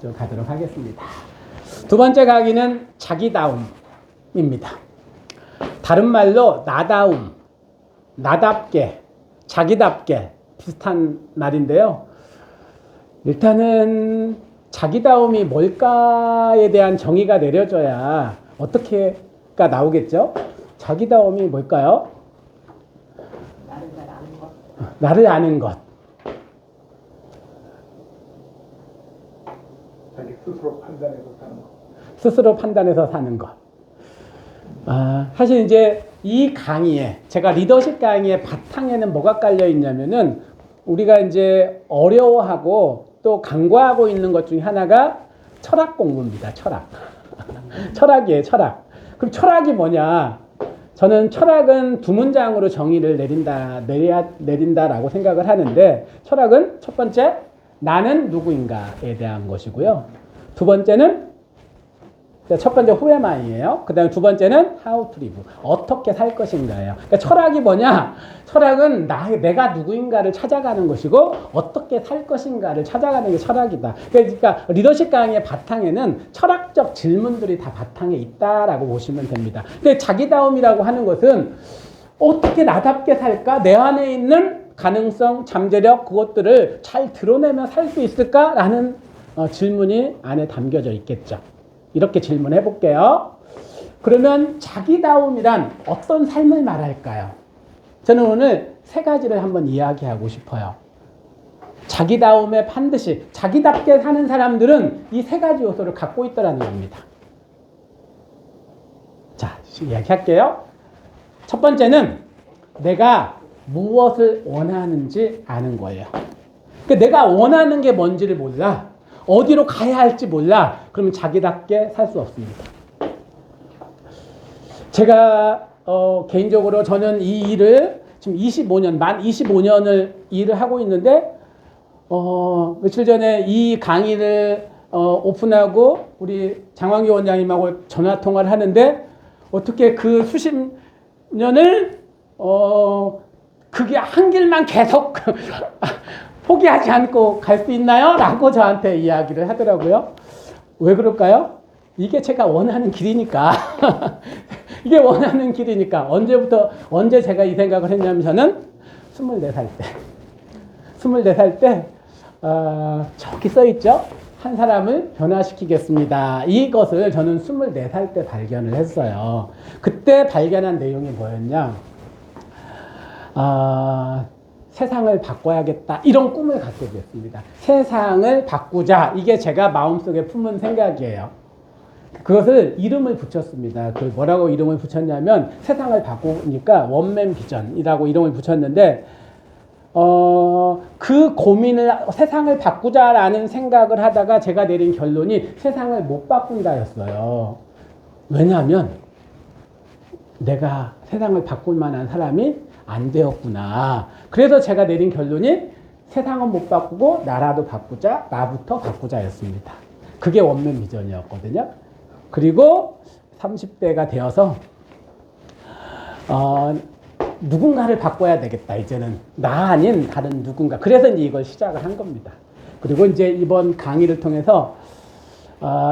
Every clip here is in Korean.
좀 가도록 하겠습니다. 두 번째 강의는 자기다움입니다. 다른 말로 나다움, 나답게, 자기답게 비슷한 말인데요. 일단은 자기다움이 뭘까에 대한 정의가 내려져야 어떻게가 나오겠죠? 자기다움이 뭘까요? 나를 잘 아는 것. 나를 아는 것. 자기 스스로 판단해서 사는 것. 스스로 판단해서 사는 것. 사실 이제 이 강의에, 제가 리더십 강의의 바탕에는 뭐가 깔려 있냐면은 우리가 이제 어려워하고 또 간과하고 있는 것 중에 하나가 철학 공부입니다. 철학. 철학이에요, 철학. 그럼 철학이 뭐냐? 저는 철학은 두 문장으로 정의를 내린다라고 생각을 하는데, 철학은 첫 번째, 나는 누구인가에 대한 것이고요. 두 번째는, 첫 번째 who am I예요. 그 다음에 두 번째는 how to live. 어떻게 살 것인가예요. 그러니까 철학이 뭐냐? 철학은 내가 누구인가를 찾아가는 것이고 어떻게 살 것인가를 찾아가는 게 철학이다. 그러니까 리더십 강의의 바탕에는 철학적 질문들이 다 바탕에 있다라고 보시면 됩니다. 근데 자기다움이라고 하는 것은 어떻게 나답게 살까? 내 안에 있는 가능성, 잠재력 그것들을 잘 드러내며 살 수 있을까라는 질문이 안에 담겨져 있겠죠. 이렇게 질문해 볼게요. 그러면 자기다움이란 어떤 삶을 말할까요? 저는 오늘 세 가지를 한번 이야기하고 싶어요. 자기다움에 반드시 자기답게 사는 사람들은 이 세 가지 요소를 갖고 있다는 겁니다. 자, 이야기할게요. 첫 번째는 내가 무엇을 원하는지 아는 거예요. 그러니까 내가 원하는 게 뭔지를 몰라. 어디로 가야 할지 몰라. 그러면 자기답게 살 수 없습니다. 제가 개인적으로 저는 이 일을 지금 25년을 일을 하고 있는데 며칠 전에 이 강의를 오픈하고 우리 장광규 원장님하고 전화 통화를 하는데 어떻게 그 수십 년을 그게 한 길만 계속 포기하지 않고 갈 수 있나요? 라고 저한테 이야기를 하더라고요. 왜 그럴까요? 이게 제가 원하는 길이니까. 이게 원하는 길이니까. 언제 제가 이 생각을 했냐면 저는 24살 때. 24살 때, 저기 써있죠? 한 사람을 변화시키겠습니다. 이것을 저는 24살 때 발견을 했어요. 그때 발견한 내용이 뭐였냐? 세상을 바꿔야겠다. 이런 꿈을 갖게 됐습니다. 세상을 바꾸자. 이게 제가 마음속에 품은 생각이에요. 그것을 이름을 붙였습니다. 그 뭐라고 이름을 붙였냐면 세상을 바꾸니까 원맨 비전이라고 이름을 붙였는데 그 고민을 세상을 바꾸자라는 생각을 하다가 제가 내린 결론이 세상을 못 바꾼다였어요. 왜냐하면 내가 세상을 바꿀 만한 사람이 안 되었구나. 그래서 제가 내린 결론이 세상은 못 바꾸고 나라도 바꾸자, 나부터 바꾸자였습니다. 그게 원맨 비전이었거든요. 그리고 30대가 되어서 누군가를 바꿔야 되겠다. 이제는 나 아닌 다른 누군가. 그래서 이제 이걸 시작을 한 겁니다. 그리고 이제 이번 강의를 통해서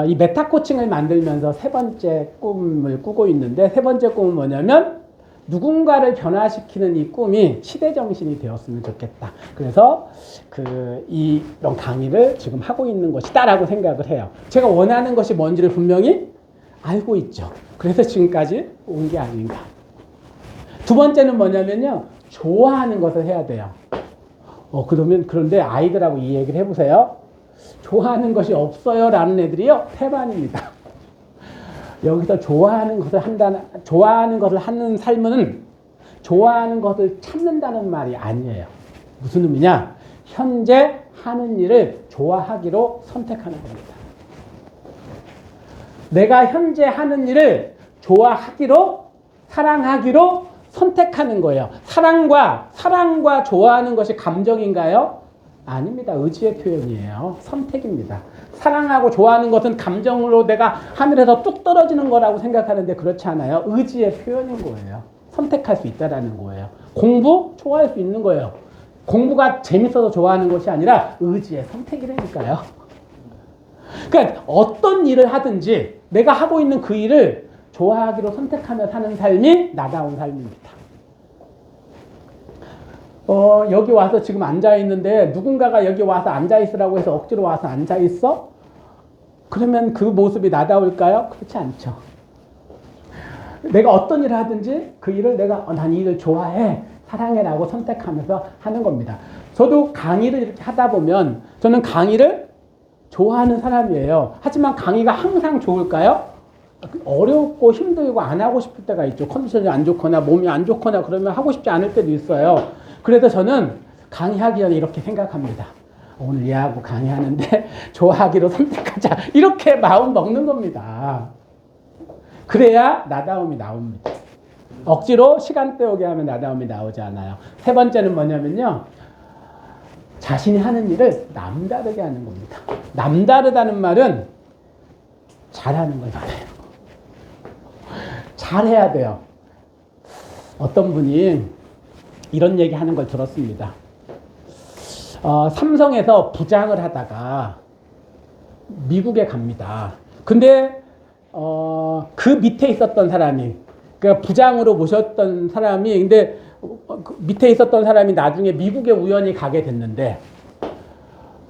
이 메타 코칭을 만들면서 세 번째 꿈을 꾸고 있는데 세 번째 꿈은 뭐냐면 누군가를 변화시키는 이 꿈이 시대정신이 되었으면 좋겠다. 그래서 이런 강의를 지금 하고 있는 것이다라고 생각을 해요. 제가 원하는 것이 뭔지를 분명히 알고 있죠. 그래서 지금까지 온 게 아닌가. 두 번째는 뭐냐면요. 좋아하는 것을 해야 돼요. 그런데 아이들하고 이 얘기를 해보세요. 좋아하는 것이 없어요 라는 애들이요. 태반입니다. 여기서 좋아하는 것을 하는 삶은 좋아하는 것을 찾는다는 말이 아니에요. 무슨 의미냐? 현재 하는 일을 좋아하기로 선택하는 겁니다. 내가 현재 하는 일을 좋아하기로, 사랑하기로 선택하는 거예요. 사랑과 좋아하는 것이 감정인가요? 아닙니다. 의지의 표현이에요. 선택입니다. 사랑하고 좋아하는 것은 감정으로 내가 하늘에서 뚝 떨어지는 거라고 생각하는데 그렇지 않아요. 의지의 표현인 거예요. 선택할 수 있다라는 거예요. 공부 좋아할 수 있는 거예요. 공부가 재밌어서 좋아하는 것이 아니라 의지의 선택이라니까요. 그러니까 어떤 일을 하든지 내가 하고 있는 그 일을 좋아하기로 선택하며 사는 삶이 나다운 삶입니다. 여기 와서 지금 앉아 있는데 누군가가 여기 와서 앉아 있으라고 해서 억지로 와서 앉아 있어? 그러면 그 모습이 나다울까요? 그렇지 않죠. 내가 어떤 일을 하든지 그 일을 내가 난 이 일을 좋아해, 사랑해라고 선택하면서 하는 겁니다. 저도 강의를 이렇게 하다 보면 저는 강의를 좋아하는 사람이에요. 하지만 강의가 항상 좋을까요? 어렵고 힘들고 안 하고 싶을 때가 있죠. 컨디션이 안 좋거나 몸이 안 좋거나 그러면 하고 싶지 않을 때도 있어요. 그래서 저는 강의하기 전에 이렇게 생각합니다. 오늘 얘하고 강의하는데 좋아하기로 선택하자. 이렇게 마음 먹는 겁니다. 그래야 나다움이 나옵니다. 억지로 시간 때우게 하면 나다움이 나오지 않아요. 세 번째는 뭐냐면요. 자신이 하는 일을 남다르게 하는 겁니다. 남다르다는 말은 잘하는 걸 말해요. 잘해야 돼요. 어떤 분이 이런 얘기 하는 걸 들었습니다. 삼성에서 부장을 하다가 미국에 갑니다. 근데 그 밑에 있었던 사람이, 그러니까 부장으로 모셨던 사람이, 근데 그 밑에 있었던 사람이 나중에 미국에 우연히 가게 됐는데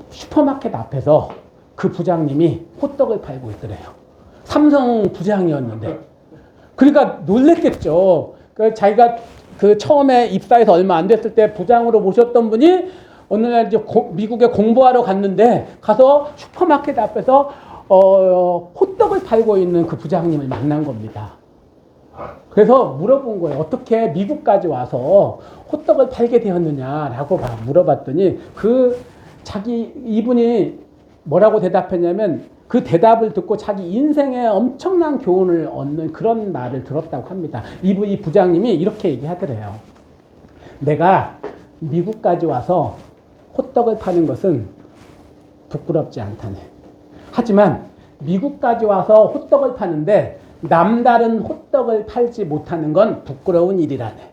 슈퍼마켓 앞에서 그 부장님이 호떡을 팔고 있더래요. 삼성 부장이었는데. 그러니까 놀랬겠죠. 자기가 그 처음에 입사해서 얼마 안 됐을 때 부장으로 모셨던 분이 어느 날 이제 미국에 공부하러 갔는데 가서 슈퍼마켓 앞에서 호떡을 팔고 있는 그 부장님을 만난 겁니다. 그래서 물어본 거예요. 어떻게 미국까지 와서 호떡을 팔게 되었느냐라고 물어봤더니 이분이 뭐라고 대답했냐면 그 대답을 듣고 자기 인생에 엄청난 교훈을 얻는 그런 말을 들었다고 합니다. 이 부장님이 이렇게 얘기하더래요. 내가 미국까지 와서 호떡을 파는 것은 부끄럽지 않다네. 하지만 미국까지 와서 호떡을 파는데 남다른 호떡을 팔지 못하는 건 부끄러운 일이라네.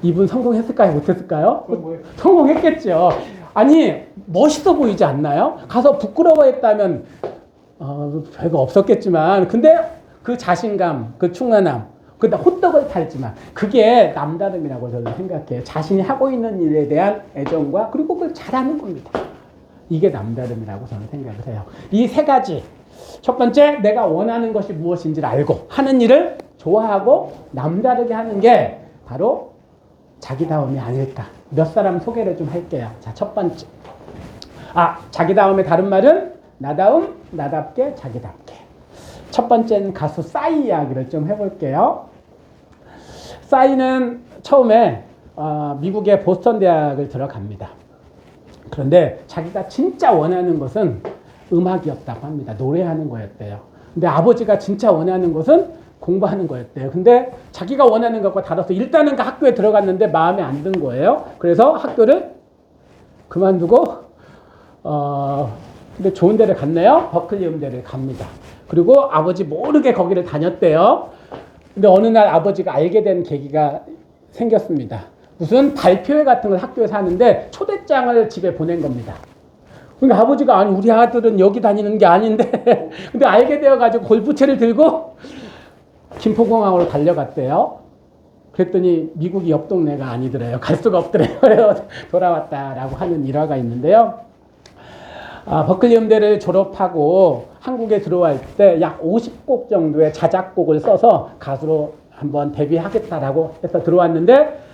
이분 성공했을까요? 못했을까요? 성공했겠죠. 아니 멋있어 보이지 않나요? 가서 부끄러워했다면 별거 없었겠지만 근데 그 자신감, 그 충만함, 그다음 호떡을 팔지만 그게 남다름이라고 저는 생각해요. 자신이 하고 있는 일에 대한 애정과 그리고 그걸 잘하는 겁니다. 이게 남다름이라고 저는 생각을 해요. 이 세 가지. 첫 번째, 내가 원하는 것이 무엇인지를 알고 하는 일을 좋아하고 남다르게 하는 게 바로 자기다움이 아닐까. 몇 사람 소개를 좀 할게요. 자, 첫 번째. 자기다움의 다른 말은 나다움, 나답게, 자기답게. 첫 번째는 가수 싸이 이야기를 좀 해볼게요. 싸이는 처음에 미국의 보스턴 대학을 들어갑니다. 그런데 자기가 진짜 원하는 것은 음악이었다고 합니다. 노래하는 거였대요. 근데 아버지가 진짜 원하는 것은 공부하는 거였대요. 근데 자기가 원하는 것과 달라서 일단은 그 학교에 들어갔는데 마음에 안 든 거예요. 그래서 학교를 그만두고 근데 좋은 데를 갔네요. 버클리 음대를 갑니다. 그리고 아버지 모르게 거기를 다녔대요. 근데 어느 날 아버지가 알게 된 계기가 생겼습니다. 무슨 발표회 같은 걸 학교에서 하는데 초대장을 집에 보낸 겁니다. 그러니까 아버지가 아니 우리 아들은 여기 다니는 게 아닌데 근데 알게 되어가지고 골프채를 들고 김포공항으로 달려갔대요. 그랬더니 미국이 옆 동네가 아니더래요. 갈 수가 없더래요. 그래서 돌아왔다라고 하는 일화가 있는데요. 버클리 음대를 졸업하고 한국에 들어갈 때 약 50곡 정도의 자작곡을 써서 가수로 한번 데뷔하겠다라고 해서 들어왔는데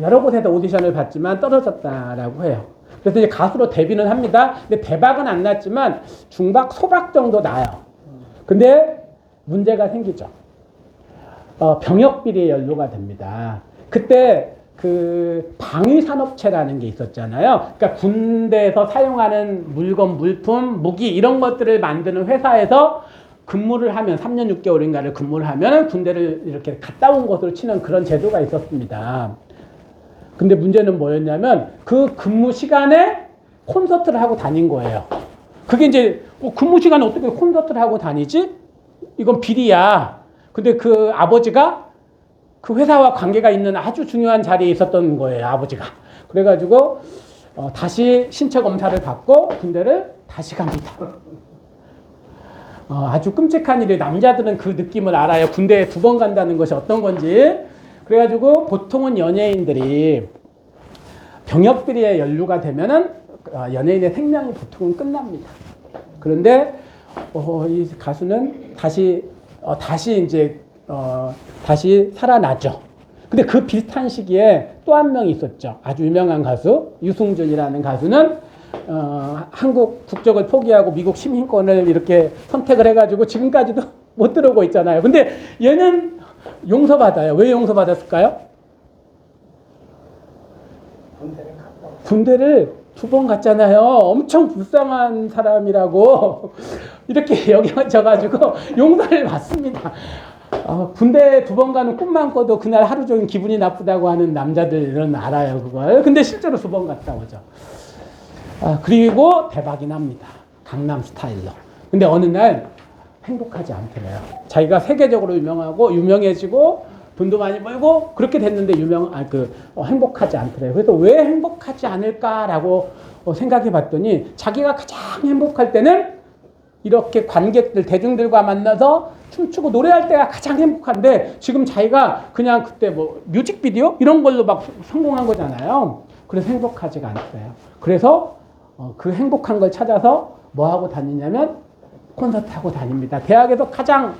여러 곳에서 오디션을 봤지만 떨어졌다라고 해요. 그래서 이제 가수로 데뷔는 합니다. 근데 대박은 안 났지만 중박, 소박 정도 나요. 근데 문제가 생기죠. 병역 비리에 연루가 됩니다. 그때 그 방위산업체라는 게 있었잖아요. 그러니까 군대에서 사용하는 물건, 물품, 무기 이런 것들을 만드는 회사에서 근무를 하면 3년 6개월인가를 근무를 하면 군대를 이렇게 갔다 온 것으로 치는 그런 제도가 있었습니다. 근데 문제는 뭐였냐면 그 근무 시간에 콘서트를 하고 다닌 거예요. 그게 이제 근무 시간에 어떻게 콘서트를 하고 다니지? 이건 비리야. 근데 그 아버지가 그 회사와 관계가 있는 아주 중요한 자리에 있었던 거예요. 아버지가. 그래가지고 다시 신체 검사를 받고 군대를 다시 갑니다. 아주 끔찍한 일이에요. 남자들은 그 느낌을 알아요. 군대에 2번 간다는 것이 어떤 건지. 그래가지고 보통은 연예인들이 병역비리에 연루가 되면은 연예인의 생명이 보통은 끝납니다. 그런데 이 가수는 다시 살아나죠. 근데 그 비슷한 시기에 또 한 명이 있었죠. 아주 유명한 가수 유승준이라는 가수는 한국 국적을 포기하고 미국 시민권을 이렇게 선택을 해가지고 지금까지도 못 들어오고 있잖아요. 근데 얘는 용서받아요. 왜 용서받았을까요? 군대를 2번 갔잖아요. 엄청 불쌍한 사람이라고 이렇게 여겨져가지고 용서를 받습니다. 군대 2번 가는 꿈만 꿔도 그날 하루 종일 기분이 나쁘다고 하는 남자들은 알아요, 그걸. 근데 실제로 2번 갔다 오죠. 그리고 대박이 납니다. 강남 스타일로. 근데 어느 날 행복하지 않더래요. 자기가 세계적으로 유명해지고 돈도 많이 벌고 그렇게 됐는데 행복하지 않더래요. 그래서 왜 행복하지 않을까라고 생각해 봤더니 자기가 가장 행복할 때는 이렇게 관객들, 대중들과 만나서 춤추고 노래할 때가 가장 행복한데 지금 자기가 그냥 그때 뭐 뮤직비디오 이런 걸로 막 성공한 거잖아요. 그래서 행복하지가 않대요. 그래서 그 행복한 걸 찾아서 뭐 하고 다니냐면 콘서트 하고 다닙니다. 대학에서 가장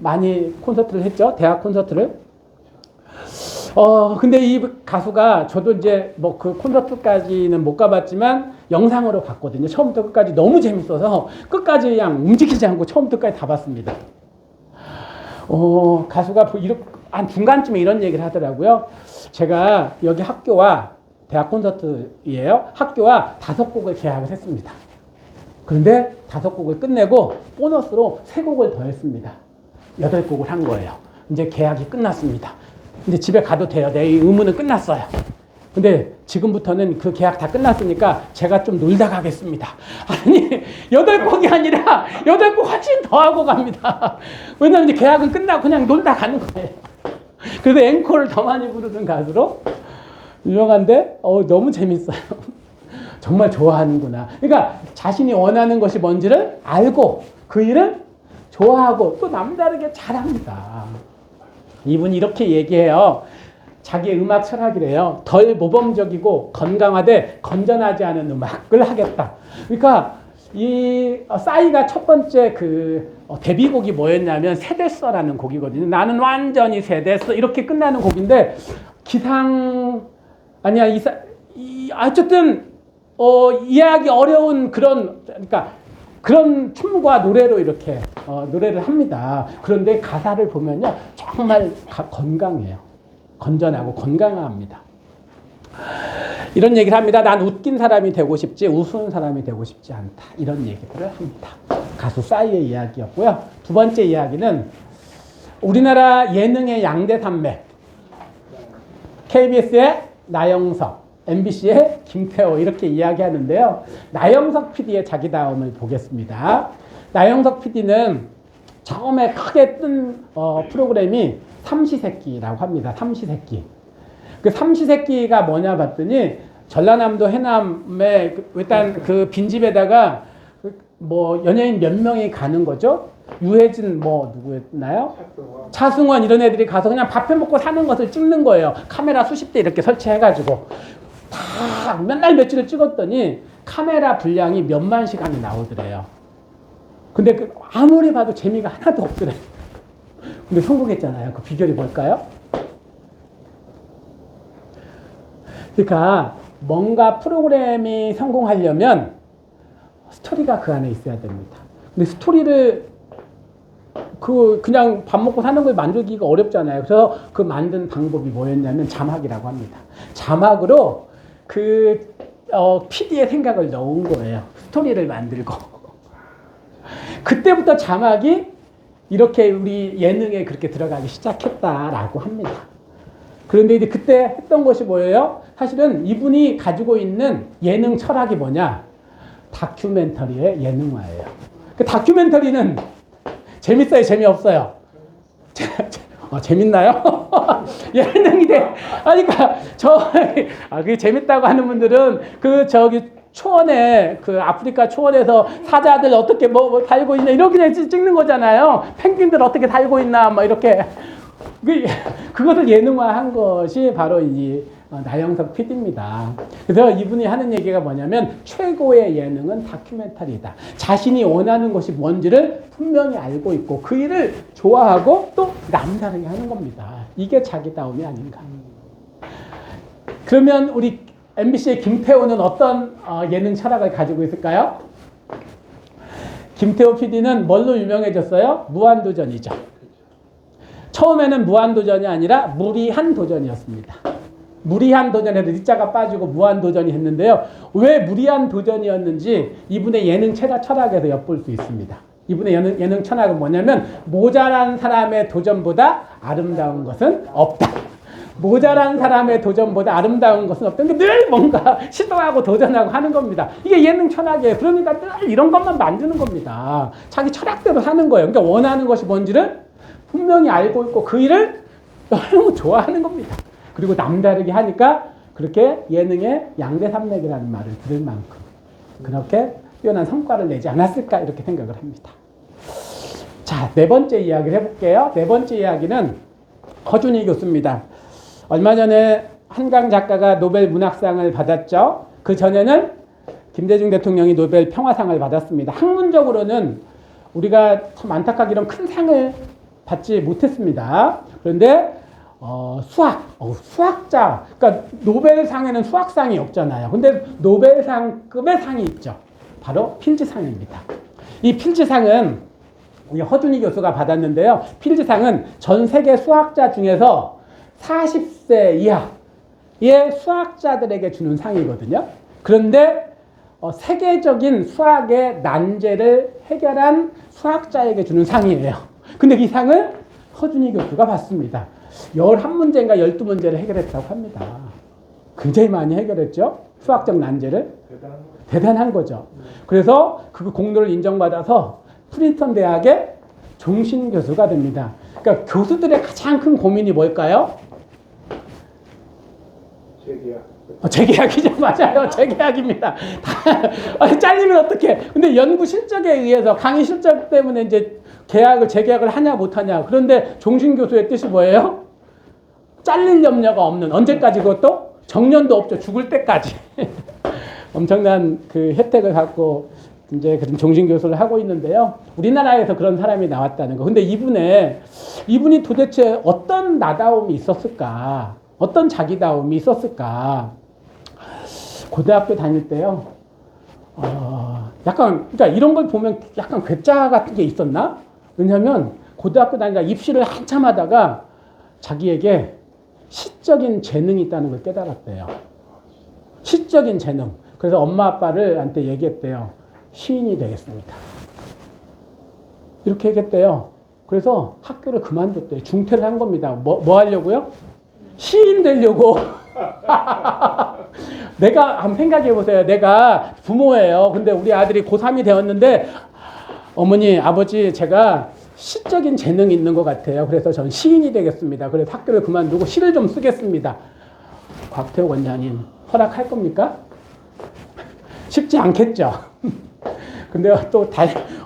많이 콘서트를 했죠. 대학 콘서트를. 근데 이 가수가 저도 이제 뭐 그 콘서트까지는 못 가봤지만 영상으로 봤거든요. 처음부터 끝까지 너무 재밌어서 끝까지 그냥 움직이지 않고 처음부터 끝까지 다 봤습니다. 가수가 한 중간쯤에 이런 얘기를 하더라고요. 제가 여기 학교와 대학 콘서트예요. 학교와 5곡을 계약을 했습니다. 그런데 5곡을 끝내고 보너스로 3곡을 더 했습니다. 8곡을 한 거예요. 이제 계약이 끝났습니다. 이제 집에 가도 돼요. 내 의무는 끝났어요. 근데 지금부터는 그 계약 다 끝났으니까 제가 좀 놀다 가겠습니다. 아니, 8곡이 아니라 8곡 훨씬 더 하고 갑니다. 왜냐면 이제 계약은 끝나고 그냥 놀다 가는 거예요. 그래서 앵콜을 더 많이 부르는 가수로 유명한데, 너무 재밌어요. 정말 좋아하는구나. 그러니까 자신이 원하는 것이 뭔지를 알고 그 일을 좋아하고 또 남다르게 잘합니다. 이분이 이렇게 얘기해요. 자기의 음악 철학이래요. 덜 모범적이고 건강하되 건전하지 않은 음악을 하겠다. 그러니까 이 싸이가 첫 번째 데뷔곡이 뭐였냐면 세대서라는 곡이거든요. 나는 완전히 세대서 이렇게 끝나는 곡인데 어쨌든 이해하기 어려운 그런 춤과 노래로 이렇게 노래를 합니다. 그런데 가사를 보면요 정말 건강해요. 건전하고 건강합니다. 이런 얘기를 합니다. 난 웃긴 사람이 되고 싶지 우스운 사람이 되고 싶지 않다. 이런 얘기들을 합니다. 가수 싸이의 이야기였고요. 2번째 이야기는 우리나라 예능의 양대 산맥 KBS의 나영석, MBC의 김태호 이렇게 이야기하는데요. 나영석 PD의 자기다움을 보겠습니다. 나영석 PD는 처음에 크게 뜬 프로그램이 삼시세끼라고 합니다. 삼시세끼. 그 삼시세끼가 뭐냐 봤더니 전라남도 해남에 일단 그 빈집에다가 뭐 연예인 몇 명이 가는 거죠. 유해진 누구였나요? 차승원 이런 애들이 가서 그냥 밥 해먹고 사는 것을 찍는 거예요. 카메라 수십 대 이렇게 설치해가지고 다 맨날 며칠을 찍었더니 카메라 분량이 몇만 시간이 나오더래요. 근데 아무리 봐도 재미가 하나도 없더래요. 근데 성공했잖아요. 그 비결이 뭘까요? 그러니까 뭔가 프로그램이 성공하려면 스토리가 그 안에 있어야 됩니다. 근데 스토리를 그냥 밥 먹고 사는 걸 만들기가 어렵잖아요. 그래서 그 만든 방법이 뭐였냐면 자막이라고 합니다. 자막으로 PD의 생각을 넣은 거예요. 스토리를 만들고. 그때부터 자막이 이렇게 우리 예능에 그렇게 들어가기 시작했다라고 합니다. 그런데 이제 그때 했던 것이 뭐예요? 사실은 이분이 가지고 있는 예능 철학이 뭐냐? 다큐멘터리의 예능화예요. 그 다큐멘터리는 재밌어요? 재미없어요? 재밌나요? 예능이 그러니까 그게 재밌다고 하는 분들은 초원에 그 아프리카 초원에서 사자들 어떻게 뭐 달고 있냐 이렇게 찍는 거잖아요. 펭귄들 어떻게 달고 있나 뭐 이렇게 그것을 예능화한 것이 바로 이 나영석 PD입니다. 그래서 이분이 하는 얘기가 뭐냐면 최고의 예능은 다큐멘터리다. 자신이 원하는 것이 뭔지를 분명히 알고 있고 그 일을 좋아하고 또 남다르게 하는 겁니다. 이게 자기다움이 아닌가. 그러면 우리 MBC의 김태호는 어떤 예능 철학을 가지고 있을까요? 김태호 PD는 뭘로 유명해졌어요? 무한도전이죠. 처음에는 무한도전이 아니라 무리한 도전이었습니다. 무리한 도전에도 리자가 빠지고 무한도전이 했는데요. 왜 무리한 도전이었는지 이분의 예능 철학에서 엿볼 수 있습니다. 이분의 예능 철학은 뭐냐면 모자란 사람의 도전보다 아름다운 것은 없다. 모자란 사람의 도전보다 아름다운 것은 없다. 늘 뭔가 시도하고 도전하고 하는 겁니다. 이게 예능 철학이에요. 그러니까 늘 이런 것만 만드는 겁니다. 자기 철학대로 하는 거예요. 그러니까 원하는 것이 뭔지를 분명히 알고 있고 그 일을 너무 좋아하는 겁니다. 그리고 남다르게 하니까 그렇게 예능의 양대산맥이라는 말을 들을 만큼 그렇게 뛰어난 성과를 내지 않았을까 이렇게 생각을 합니다. 자, 네 번째 이야기를 해볼게요. 네 번째 이야기는 허준희 교수입니다. 얼마 전에 한강 작가가 노벨 문학상을 받았죠. 그 전에는 김대중 대통령이 노벨 평화상을 받았습니다. 학문적으로는 우리가 참 안타깝기로 큰 상을 받지 못했습니다. 그런데 수학자, 그러니까 노벨상에는 수학상이 없잖아요. 근데 노벨상급의 상이 있죠. 바로 필즈상입니다. 이 필즈상은 우리 허준희 교수가 받았는데요. 필즈상은 전 세계 수학자 중에서 40세 이하의 수학자들에게 주는 상이거든요. 그런데 세계적인 수학의 난제를 해결한 수학자에게 주는 상이에요. 근데 이 상을 허준희 교수가 받습니다. 11문제인가 12문제를 해결했다고 합니다. 굉장히 많이 해결했죠. 수학적 난제를. 대단한 거죠. 그래서 그 공로를 인정받아서 프린스턴 대학의 종신 교수가 됩니다. 그러니까 교수들의 가장 큰 고민이 뭘까요? 재계약이죠. 맞아요. 재계약입니다. 잘리면 어떡해. 근데 연구 실적에 의해서 강의 실적 때문에 이제 재계약을 하냐 못하냐. 그런데 종신 교수의 뜻이 뭐예요? 잘릴 염려가 없는, 언제까지 그것도? 정년도 없죠. 죽을 때까지. 엄청난 그 혜택을 갖고 이제 그런 종신 교수를 하고 있는데요. 우리나라에서 그런 사람이 나왔다는 거. 근데 이분이 도대체 어떤 나다움이 있었을까? 어떤 자기다움이 있었을까? 고등학교 다닐 때요. 그러니까 이런 걸 보면 약간 괴짜 같은 게 있었나? 왜냐면 고등학교 다니다가 입시를 한참 하다가 자기에게 시적인 재능이 있다는 걸 깨달았대요. 시적인 재능. 그래서 엄마 아빠한테 얘기했대요. 시인이 되겠습니다. 이렇게 얘기했대요. 그래서 학교를 그만뒀대요. 중퇴를 한 겁니다. 뭐 하려고요? 시인 되려고. 내가 한번 생각해 보세요. 내가 부모예요. 근데 우리 아들이 고3이 되었는데 어머니, 아버지, 제가 시적인 재능이 있는 것 같아요. 그래서 전 시인이 되겠습니다. 그래서 학교를 그만두고 시를 좀 쓰겠습니다. 곽태호 원장님, 허락할 겁니까? 쉽지 않겠죠. 근데 또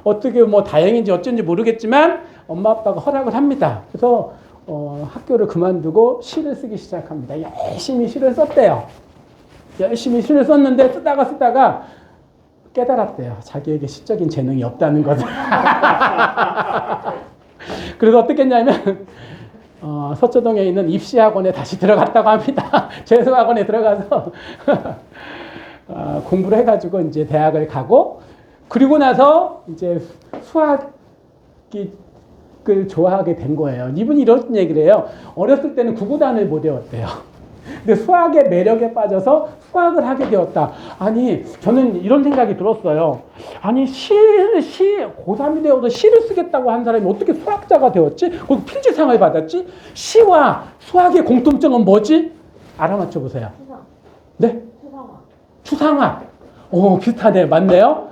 어떻게 뭐 다행인지 어쩐지 모르겠지만 엄마 아빠가 허락을 합니다. 그래서 학교를 그만두고 시를 쓰기 시작합니다. 열심히 시를 썼대요. 열심히 시를 썼는데 쓰다가 깨달았대요. 자기에게 시적인 재능이 없다는 것을. 그래서 어떻게 했냐면 서초동에 있는 입시학원에 다시 들어갔다고 합니다. 재수학원에 들어가서 공부를 해가지고 이제 대학을 가고, 그리고 나서 이제 수학을 좋아하게 된 거예요. 이분이 이런 얘기를 해요. 어렸을 때는 구구단을 못 외웠대요. 근데 수학의 매력에 빠져서 수학을 하게 되었다. 아니, 저는 이런 생각이 들었어요. 아니, 고3이 되어서 시를 쓰겠다고 한 사람이 어떻게 수학자가 되었지? 그리고 필즈상을 받았지? 시와 수학의 공통점은 뭐지? 알아맞혀 보세요. 네? 추상화. 비슷하네. 맞네요?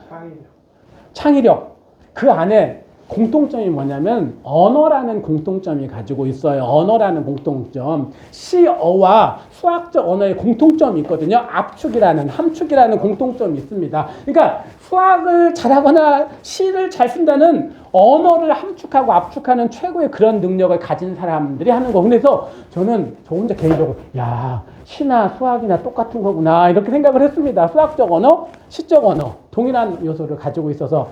창의력. 그 안에 공통점이 뭐냐면 언어라는 공통점이 가지고 있어요. 언어라는 공통점. 시어와 수학적 언어의 공통점이 있거든요. 압축이라는, 함축이라는 공통점이 있습니다. 그러니까 수학을 잘하거나 시를 잘 쓴다는 언어를 함축하고 압축하는 최고의 그런 능력을 가진 사람들이 하는 거. 그래서 저는 저 혼자 개인적으로 야, 시나 수학이나 똑같은 거구나 이렇게 생각을 했습니다. 수학적 언어, 시적 언어 동일한 요소를 가지고 있어서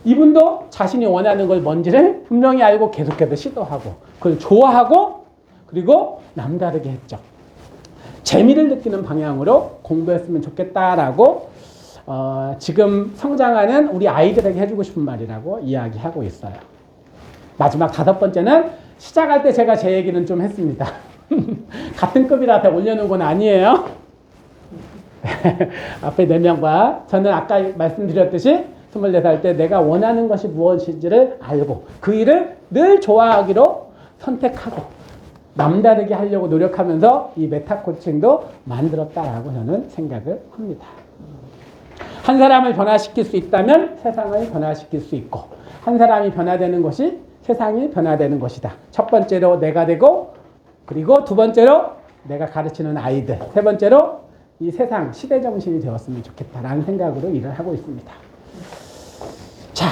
이분도 자신이 원하는 걸 뭔지를 분명히 알고 계속해서 시도하고 그걸 좋아하고 그리고 남다르게 했죠. 재미를 느끼는 방향으로 공부했으면 좋겠다라고 지금 성장하는 우리 아이들에게 해주고 싶은 말이라고 이야기하고 있어요. 마지막 5번째는 시작할 때 제가 제 얘기는 좀 했습니다. 같은 급이라 다 올려놓은 건 아니에요. 앞에 4명과 저는 아까 말씀드렸듯이 24살 때 내가 원하는 것이 무엇인지를 알고 그 일을 늘 좋아하기로 선택하고 남다르게 하려고 노력하면서 이 메타 코칭도 만들었다라고 저는 생각을 합니다. 한 사람을 변화시킬 수 있다면 세상을 변화시킬 수 있고 한 사람이 변화되는 것이 세상이 변화되는 것이다. 첫 번째로 내가 되고 그리고 두 번째로 내가 가르치는 아이들 세 번째로 이 세상 시대 정신이 되었으면 좋겠다라는 생각으로 일을 하고 있습니다. 자,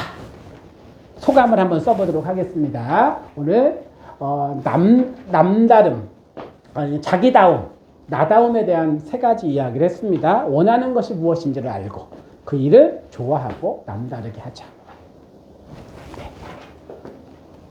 소감을 한번 써보도록 하겠습니다. 오늘 남다름, 아니 자기다움, 나다움에 대한 3가지 이야기를 했습니다. 원하는 것이 무엇인지를 알고 그 일을 좋아하고 남다르게 하자.